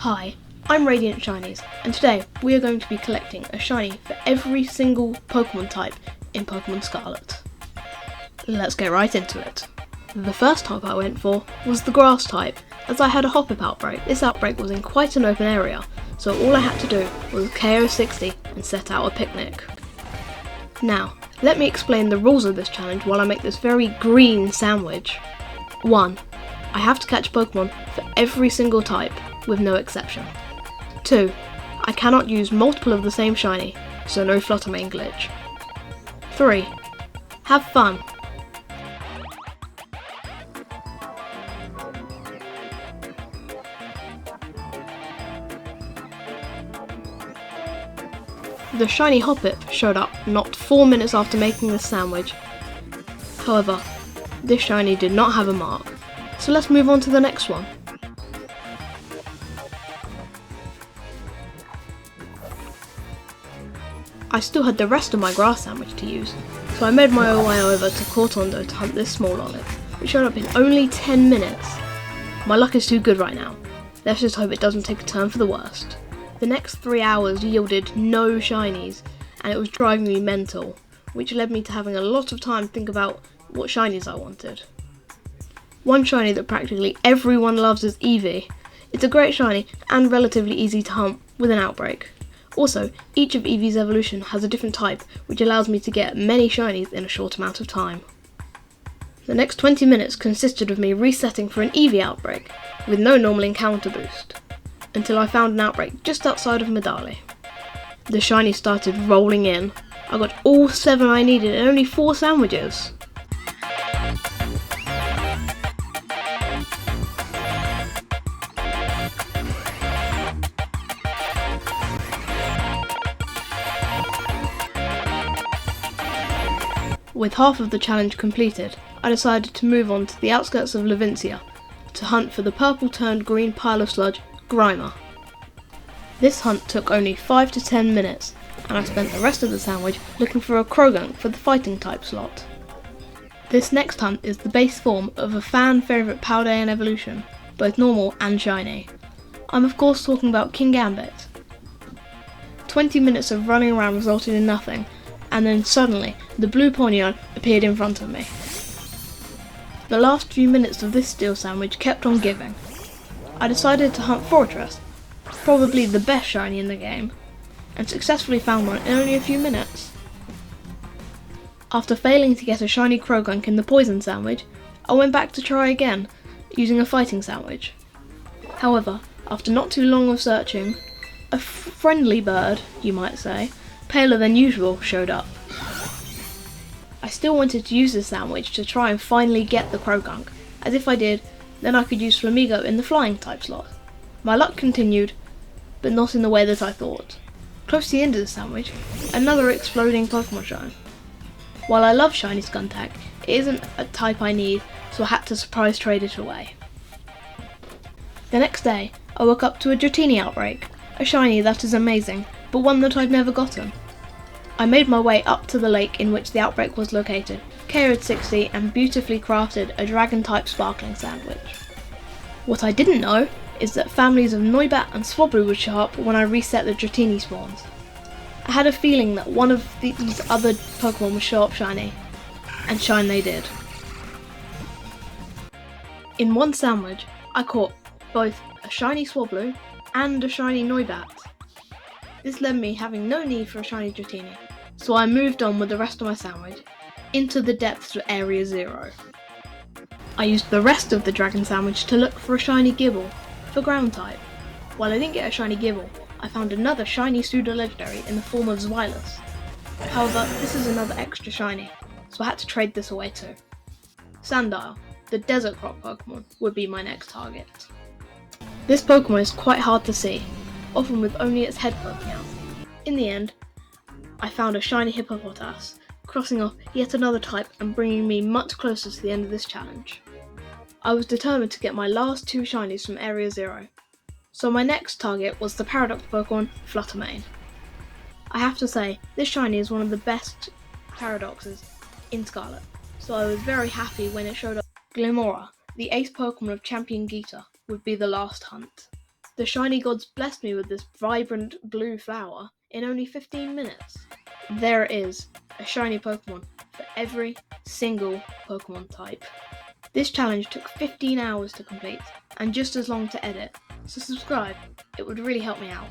Hi, I'm RadiantShinies, and today we are going to be collecting a shiny for every single Pokémon type in Pokémon Scarlet. Let's get right into it. The first type I went for was the grass type, as I had a hop-up outbreak. This outbreak was in quite an open area, so all I had to do was KO 60 and set out a picnic. Now, let me explain the rules of this challenge while I make this very green sandwich. 1. I have to catch Pokémon for every single type, with no exception. 2. I cannot use multiple of the same shiny, so no Fluttermane glitch. 3. Have fun. The shiny Hoppip showed up not 4 minutes after making this sandwich. However, this shiny did not have a mark, so let's move on to the next one. I still had the rest of my grass sandwich to use, so I made my way over to Cortondo to hunt this small olive, which showed up in only 10 minutes. My luck is too good right now. Let's just hope it doesn't take a turn for the worst. The next 3 hours yielded no shinies, and it was driving me mental, which led me to having a lot of time to think about what shinies I wanted. One shiny that practically everyone loves is Eevee. It's a great shiny and relatively easy to hunt with an outbreak. Also, each of Eevee's evolution has a different type, which allows me to get many shinies in a short amount of time. The next 20 minutes consisted of me resetting for an Eevee outbreak, with no normal encounter boost, until I found an outbreak just outside of Medali. The shiny started rolling in. I got all 7 I needed in only 4 sandwiches. With half of the challenge completed, I decided to move on to the outskirts of Levincia to hunt for the purple turned green pile of sludge, Grimer. This hunt took only 5 to 10 minutes, and I spent the rest of the sandwich looking for a Krogunk for the fighting type slot. This next hunt is the base form of a fan favourite Paldean evolution, both normal and shiny. I'm of course talking about King Gambit. 20 minutes of running around resulted in nothing, and then suddenly, the blue Poniard appeared in front of me. The last few minutes of this steel sandwich kept on giving. I decided to hunt Fortress, probably the best shiny in the game, and successfully found one in only a few minutes. After failing to get a shiny Krogunk in the poison sandwich, I went back to try again, using a fighting sandwich. However, after not too long of searching, a friendly bird, you might say, paler than usual, showed up. I still wanted to use this sandwich to try and finally get the Krogunk, as if I did, then I could use Flamigo in the flying type slot. My luck continued, but not in the way that I thought. Close to the end of the sandwich, another exploding Pokemon shine. While I love shiny Skuntank, it isn't a type I need, so I had to surprise trade it away. The next day, I woke up to a Dratini outbreak, a shiny that is amazing, but one that I'd never gotten. I made my way up to the lake in which the outbreak was located, KO'd 60 and beautifully crafted a dragon-type sparkling sandwich. What I didn't know is that families of Noibat and Swablu would show up when I reset the Dratini spawns. I had a feeling that one of these other Pokemon would show up shiny, and shine they did. In one sandwich, I caught both a shiny Swablu and a shiny Noibat. This led me having no need for a shiny Dratini, so I moved on with the rest of my sandwich, into the depths of Area 0. I used the rest of the dragon sandwich to look for a shiny Gible, for ground type. While I didn't get a shiny Gible, I found another shiny pseudo-legendary in the form of Zweilous. However, this is another extra shiny, so I had to trade this away too. Sandile, the desert crop Pokemon, would be my next target. This Pokemon is quite hard to see, often with only its head poking out. In the end, I found a shiny Hippopotas, crossing off yet another type and bringing me much closer to the end of this challenge. I was determined to get my last 2 shinies from Area 0, so my next target was the Paradox Pokemon Fluttermane. I have to say, this shiny is one of the best Paradoxes in Scarlet, so I was very happy when it showed up. Glimora, the ace Pokemon of Champion Gita, would be the last hunt. The shiny gods blessed me with this vibrant blue flower in only 15 minutes. There it is, a shiny Pokemon for every single Pokemon type. This challenge took 15 hours to complete and just as long to edit, so subscribe, it would really help me out.